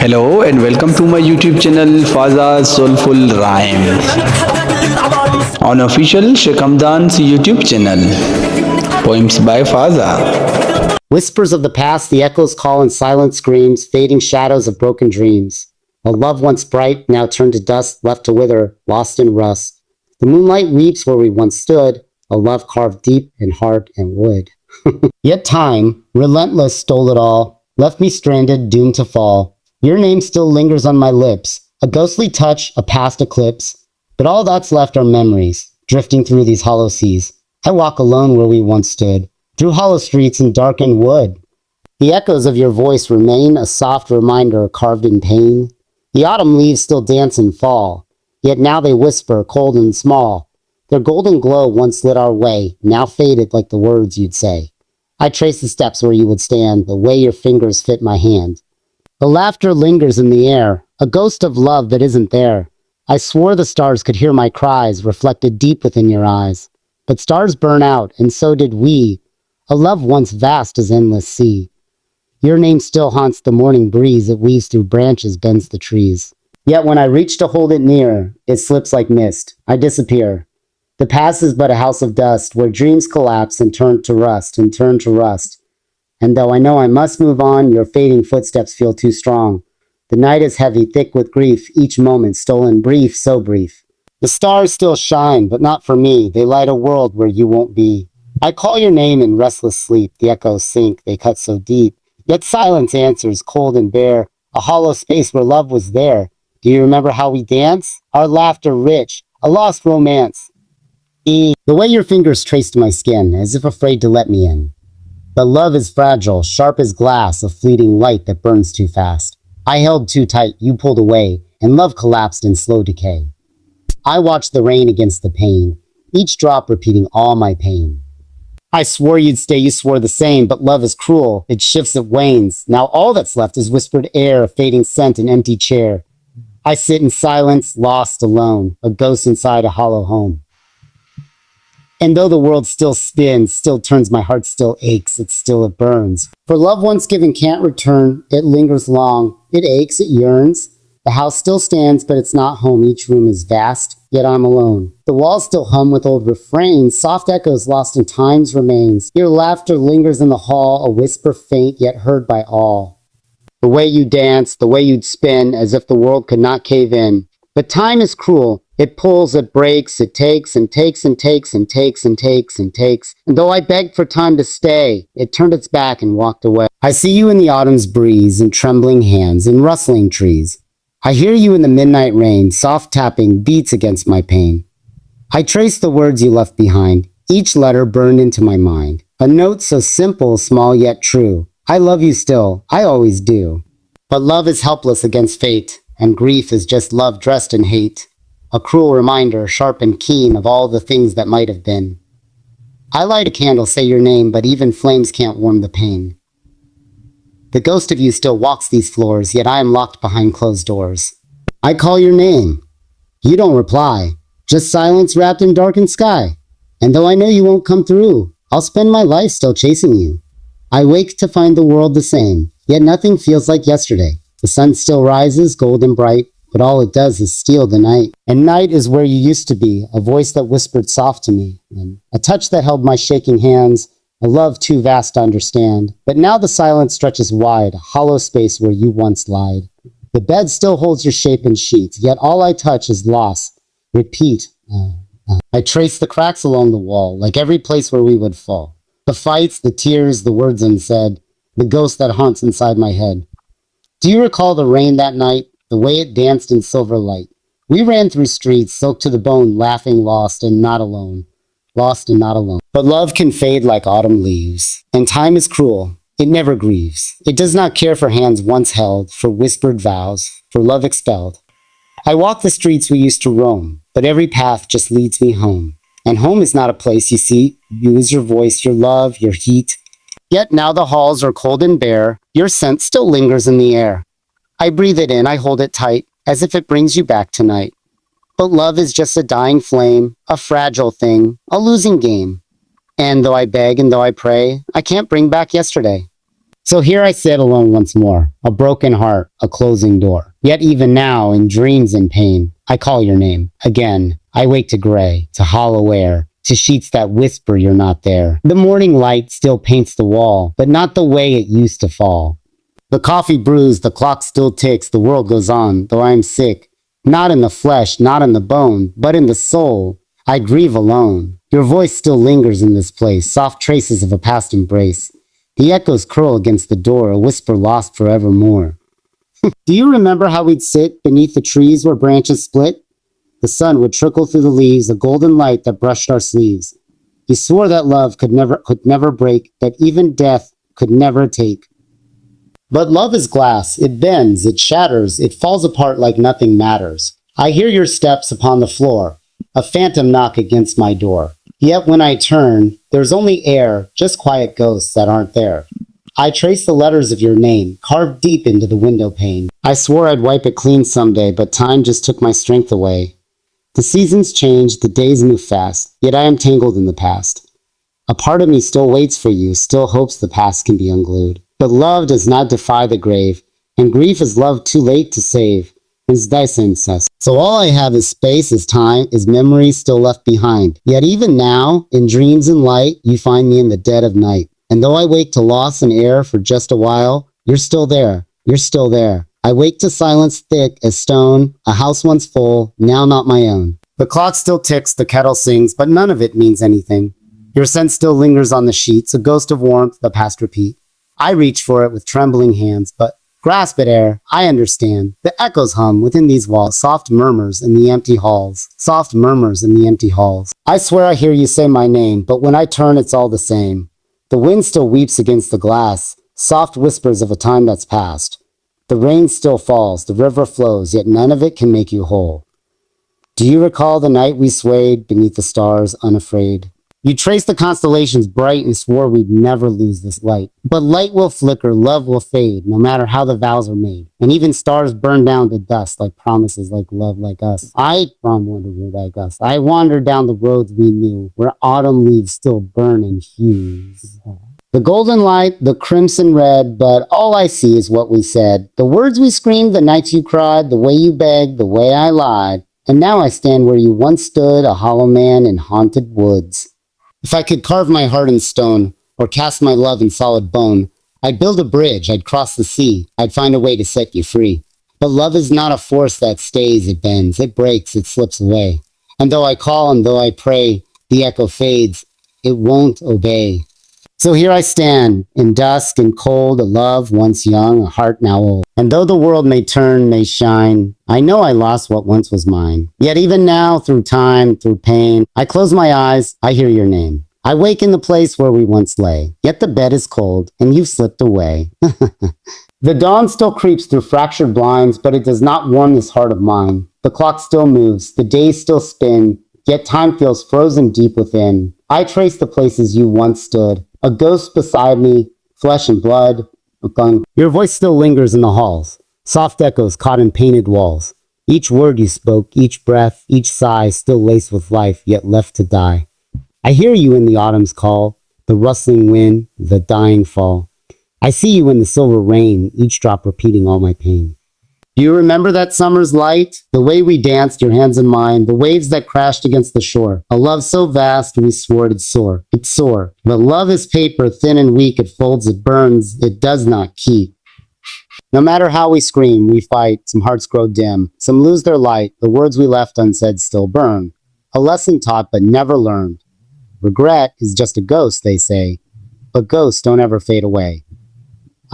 Hello and welcome to my YouTube channel Fazza Soulful Rhymes on official Sheikh Hamdan's YouTube channel. Poems by Fazza. Whispers of the past, the echoes call and silent screams, fading shadows of broken dreams. A love once bright, now turned to dust, left to wither, lost in rust. The moonlight weeps where we once stood, a love carved deep in heart and wood. Yet time, relentless, stole it all, left me stranded, doomed to fall. Your name still lingers on my lips, a ghostly touch, a past eclipse. But all that's left are memories, drifting through these hollow seas. I walk alone where we once stood, through hollow streets and darkened wood. The echoes of your voice remain, a soft reminder carved in pain. The autumn leaves still dance and fall, yet now they whisper, cold and small. Their golden glow once lit our way, now faded like the words you'd say. I trace the steps where you would stand, the way your fingers fit my hand. The laughter lingers in the air, a ghost of love that isn't there. I swore the stars could hear my cries, reflected deep within your eyes. But stars burn out, and so did we, a love once vast as endless sea. Your name still haunts the morning breeze, it weaves through branches, bends the trees. Yet when I reach to hold it near, it slips like mist. I disappear. The past is but a house of dust, where dreams collapse and turn to rust, and turn to rust. And though I know I must move on, your fading footsteps feel too strong. The night is heavy, thick with grief, each moment stolen brief, so brief. The stars still shine, but not for me, they light a world where you won't be. I call your name in restless sleep, the echoes sink, they cut so deep. Yet silence answers, cold and bare, a hollow space where love was there. Do you remember how we danced? Our laughter rich, a lost romance. The way your fingers traced my skin, as if afraid to let me in. But love is fragile, sharp as glass, a fleeting light that burns too fast. I held too tight, you pulled away, and love collapsed in slow decay. I watched the rain against the pane, each drop repeating all my pain. I swore you'd stay, you swore the same, but love is cruel, it shifts, it wanes. Now all that's left is whispered air, a fading scent, an empty chair. I sit in silence, lost, alone, a ghost inside a hollow home. And though the world still spins, still turns, my heart still aches, it still it burns. For love once given can't return, it lingers long, it aches, it yearns. The house still stands, but it's not home, each room is vast, yet I'm alone. The walls still hum with old refrains, soft echoes lost in time's remains. Your laughter lingers in the hall, a whisper faint, yet heard by all. The way you dance, the way you'd spin, as if the world could not cave in. But time is cruel. It pulls, it breaks, it takes and takes and takes and takes and takes and takes. And though I begged for time to stay, it turned its back and walked away. I see you in the autumn's breeze, in trembling hands, in rustling trees. I hear you in the midnight rain, soft tapping beats against my pain. I trace the words you left behind, each letter burned into my mind. A note so simple, small yet true. I love you still, I always do. But love is helpless against fate, and grief is just love dressed in hate. A cruel reminder, sharp and keen, of all the things that might have been. I light a candle, say your name, but even flames can't warm the pain. The ghost of you still walks these floors, yet I am locked behind closed doors. I call your name. You don't reply, just silence wrapped in darkened sky. And though I know you won't come through, I'll spend my life still chasing you. I wake to find the world the same, yet nothing feels like yesterday. The sun still rises, golden bright, but all it does is steal the night. And night is where you used to be, a voice that whispered soft to me, and a touch that held my shaking hands, a love too vast to understand. But now the silence stretches wide, a hollow space where you once lied. The bed still holds your shape and sheets, yet all I touch is loss. Repeat. I trace the cracks along the wall, like every place where we would fall. The fights, the tears, the words unsaid, the ghost that haunts inside my head. Do you recall the rain that night? The way it danced in silver light. We ran through streets, soaked to the bone, laughing, lost and not alone. Lost and not alone. But love can fade like autumn leaves. And time is cruel. It never grieves. It does not care for hands once held, for whispered vows, for love expelled. I walk the streets we used to roam, but every path just leads me home. And home is not a place, you see. You lose your voice, your love, your heat. Yet now the halls are cold and bare. Your scent still lingers in the air. I breathe it in, I hold it tight, as if it brings you back tonight. But love is just a dying flame, a fragile thing, a losing game. And though I beg and though I pray, I can't bring back yesterday. So here I sit alone once more, a broken heart, a closing door. Yet even now, in dreams and pain, I call your name. Again, I wake to gray, to hollow air, to sheets that whisper you're not there. The morning light still paints the wall, but not the way it used to fall. The coffee brews, the clock still ticks, the world goes on, though I am sick. Not in the flesh, not in the bone, but in the soul. I grieve alone. Your voice still lingers in this place, soft traces of a past embrace. The echoes curl against the door, a whisper lost forevermore. Do you remember how we'd sit beneath the trees where branches split? The sun would trickle through the leaves, a golden light that brushed our sleeves. You swore that love could never break, that even death could never take. But love is glass. It bends, it shatters, it falls apart like nothing matters. I hear your steps upon the floor, a phantom knock against my door. Yet when I turn, there's only air, just quiet ghosts that aren't there. I trace the letters of your name, carved deep into the window pane. I swore I'd wipe it clean someday, but time just took my strength away. The seasons change, the days move fast, yet I am tangled in the past. A part of me still waits for you, still hopes the past can be unglued. But love does not defy the grave, and grief is love too late to save. So all I have is space, is time, is memories still left behind. Yet even now, in dreams and light, you find me in the dead of night. And though I wake to loss and air for just a while, you're still there, you're still there. I wake to silence thick as stone, a house once full, now not my own. The clock still ticks, the kettle sings, but none of it means anything. Your scent still lingers on the sheets, a ghost of warmth, the past repeat. I reach for it with trembling hands, but grasp at air, I understand. The echoes hum within these walls, soft murmurs in the empty halls, soft murmurs in the empty halls. I swear I hear you say my name, but when I turn it's all the same. The wind still weeps against the glass, soft whispers of a time that's past. The rain still falls, the river flows, yet none of it can make you whole. Do you recall the night we swayed beneath the stars, unafraid? You traced the constellations bright and swore we'd never lose this light. But light will flicker, love will fade, no matter how the vows are made. And even stars burn down to dust like promises, like love, like us. I wandered like us. I wandered down the roads we knew, where autumn leaves still burn in hues. The golden light, the crimson red, but all I see is what we said. The words we screamed, the nights you cried, the way you begged, the way I lied. And now I stand where you once stood, a hollow man in haunted woods. If I could carve my heart in stone, or cast my love in solid bone, I'd build a bridge, I'd cross the sea, I'd find a way to set you free. But love is not a force that stays, it bends, it breaks, it slips away. And though I call and though I pray, the echo fades, it won't obey. So here I stand, in dusk and cold, a love once young, a heart now old. And though the world may turn, may shine, I know I lost what once was mine. Yet even now, through time, through pain, I close my eyes, I hear your name. I wake in the place where we once lay, yet the bed is cold, and you've slipped away. The dawn still creeps through fractured blinds, but it does not warm this heart of mine. The clock still moves, the days still spin, yet time feels frozen deep within. I trace the places you once stood, a ghost beside me, flesh and blood, a gun. Your voice still lingers in the halls, soft echoes caught in painted walls. Each word you spoke, each breath, each sigh still laced with life, yet left to die. I hear you in the autumn's call, the rustling wind, the dying fall. I see you in the silver rain, each drop repeating all my pain. Do you remember that summer's light? The way we danced, your hands in mine, the waves that crashed against the shore. A love so vast, we swore it'd soar. It's sore. But love is paper, thin and weak, it folds, it burns, it does not keep. No matter how we scream, we fight, some hearts grow dim, some lose their light, the words we left unsaid still burn. A lesson taught but never learned. Regret is just a ghost, they say, but ghosts don't ever fade away.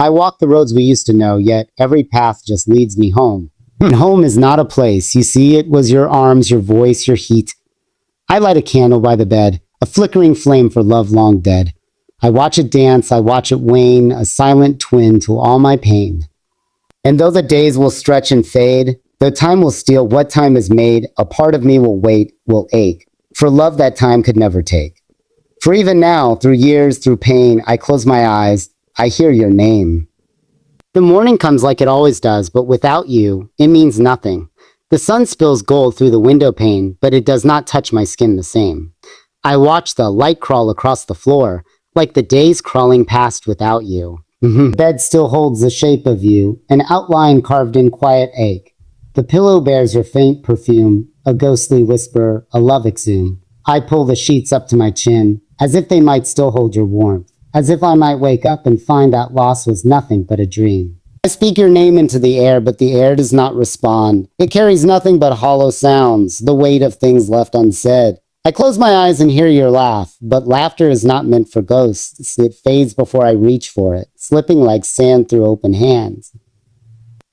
I walk the roads we used to know, yet every path just leads me home. And home is not a place. You see, it was your arms, your voice, your heat. I light a candle by the bed, a flickering flame for love long dead. I watch it dance, I watch it wane, a silent twin to all my pain. And though the days will stretch and fade, though time will steal what time is made, a part of me will wait, will ache, for love that time could never take. For even now, through years, through pain, I close my eyes, I hear your name. The morning comes like it always does, but without you, it means nothing. The sun spills gold through the window pane, but it does not touch my skin the same. I watch the light crawl across the floor, like the days crawling past without you. The bed still holds the shape of you, an outline carved in quiet ache. The pillow bears your faint perfume, a ghostly whisper, a love exhume. I pull the sheets up to my chin, as if they might still hold your warmth, as if I might wake up and find that loss was nothing but a dream. I speak your name into the air, but the air does not respond. It carries nothing but hollow sounds, the weight of things left unsaid. I close my eyes and hear your laugh, but laughter is not meant for ghosts. It fades before I reach for it, slipping like sand through open hands.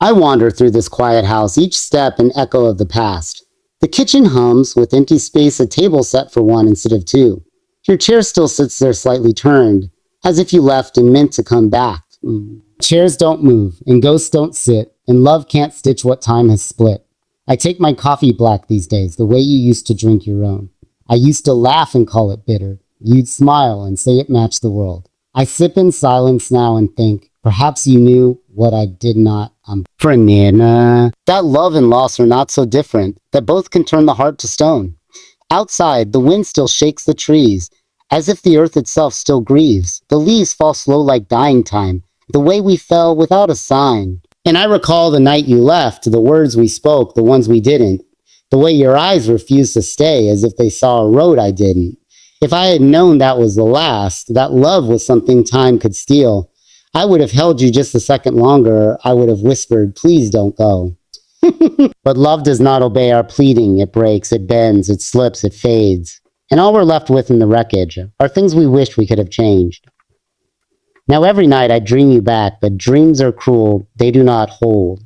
I wander through this quiet house, each step an echo of the past. The kitchen hums, with empty space, a table set for one instead of two. Your chair still sits there slightly turned, as if you left and meant to come back. Chairs don't move, and ghosts don't sit, and love can't stitch what time has split. I take my coffee black these days, the way you used to drink your own. I used to laugh and call it bitter. You'd smile and say it matched the world. I sip in silence now and think, perhaps you knew what I did not. That love and loss are not so different, that both can turn the heart to stone. Outside, the wind still shakes the trees, as if the earth itself still grieves. The leaves fall slow like dying time, the way we fell without a sign. And I recall the night you left, the words we spoke, the ones we didn't. The way your eyes refused to stay, as if they saw a road I didn't. If I had known that was the last, that love was something time could steal, I would have held you just a second longer. I would have whispered, please don't go. But love does not obey our pleading. It breaks, it bends, it slips, it fades. And all we're left with in the wreckage are things we wish we could have changed. Now every night I dream you back, but dreams are cruel. They do not hold.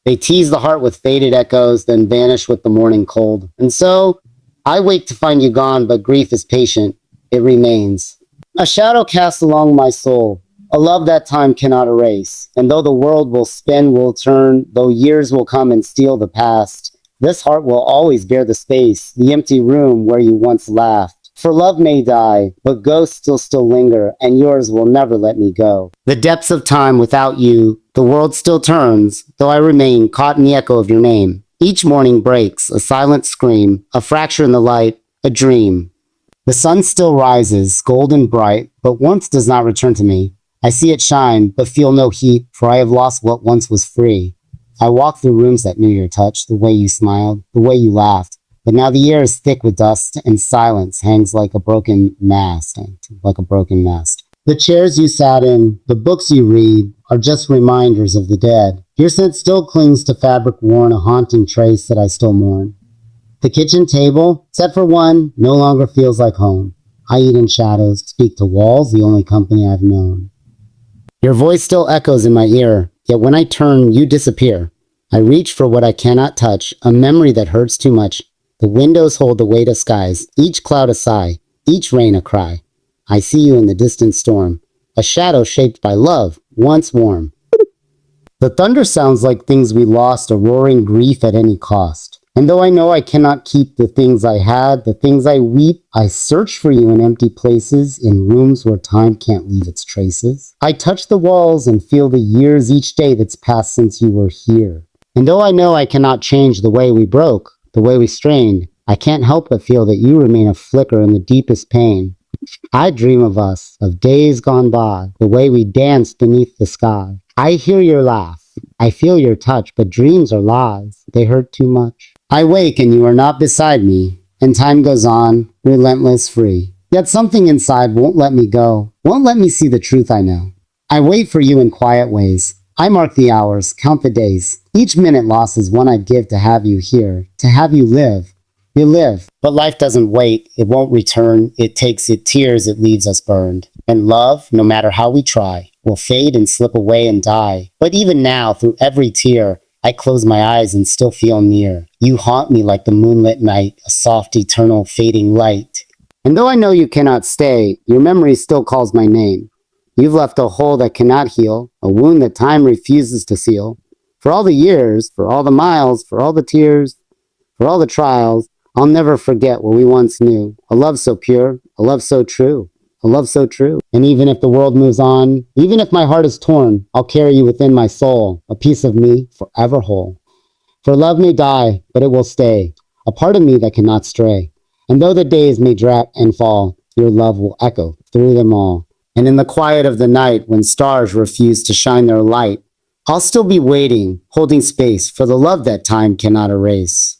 They tease the heart with faded echoes, then vanish with the morning cold. And so I wake to find you gone, but grief is patient. It remains. A shadow casts along my soul, a love that time cannot erase. And though the world will spin, will turn, though years will come and steal the past, this heart will always bear the space, the empty room where you once laughed. For love may die, but ghosts still linger, and yours will never let me go. The depths of time without you, the world still turns, though I remain caught in the echo of your name. Each morning breaks, a silent scream, a fracture in the light, a dream. The sun still rises, golden bright, but warmth does not return to me. I see it shine, but feel no heat, for I have lost what once was free. I walk through rooms that knew your touch, the way you smiled, the way you laughed. But now the air is thick with dust, and silence hangs like a broken mast, The chairs you sat in, the books you read, are just reminders of the dead. Your scent still clings to fabric worn, a haunting trace that I still mourn. The kitchen table, set for one, no longer feels like home. I eat in shadows, speak to walls, the only company I've known. Your voice still echoes in my ear, yet when I turn, you disappear. I reach for what I cannot touch, a memory that hurts too much. The windows hold the weight of skies, each cloud a sigh, each rain a cry. I see you in the distant storm, a shadow shaped by love, once warm. The thunder sounds like things we lost, a roaring grief at any cost. And though I know I cannot keep the things I had, the things I weep, I search for you in empty places, in rooms where time can't leave its traces. I touch the walls and feel the years each day that's passed since you were here. And though I know I cannot change the way we broke, the way we strained, I can't help but feel that you remain a flicker in the deepest pain. I dream of us, of days gone by, the way we danced beneath the sky. I hear your laugh, I feel your touch, but dreams are lies. They hurt too much. I wake and you are not beside me, and time goes on, relentless, free. Yet something inside won't let me go, won't let me see the truth I know. I wait for you in quiet ways. I mark the hours, count the days. Each minute lost is one I'd give to have you here, to have you live. You live, but life doesn't wait, it won't return, it takes it tears, it leaves us burned. And love, no matter how we try, will fade and slip away and die. But even now, through every tear, I close my eyes and still feel near. You haunt me like the moonlit night, a soft, eternal, fading light. And though I know you cannot stay, your memory still calls my name. You've left a hole that cannot heal, a wound that time refuses to seal. For all the years, for all the miles, for all the tears, for all the trials, I'll never forget what we once knew. A love so pure, a love so true, a love so true. And even if the world moves on, even if my heart is torn, I'll carry you within my soul, a piece of me forever whole. For love may die, but it will stay, a part of me that cannot stray. And though the days may drag and fall, your love will echo through them all. And in the quiet of the night, when stars refuse to shine their light, I'll still be waiting, holding space for the love that time cannot erase.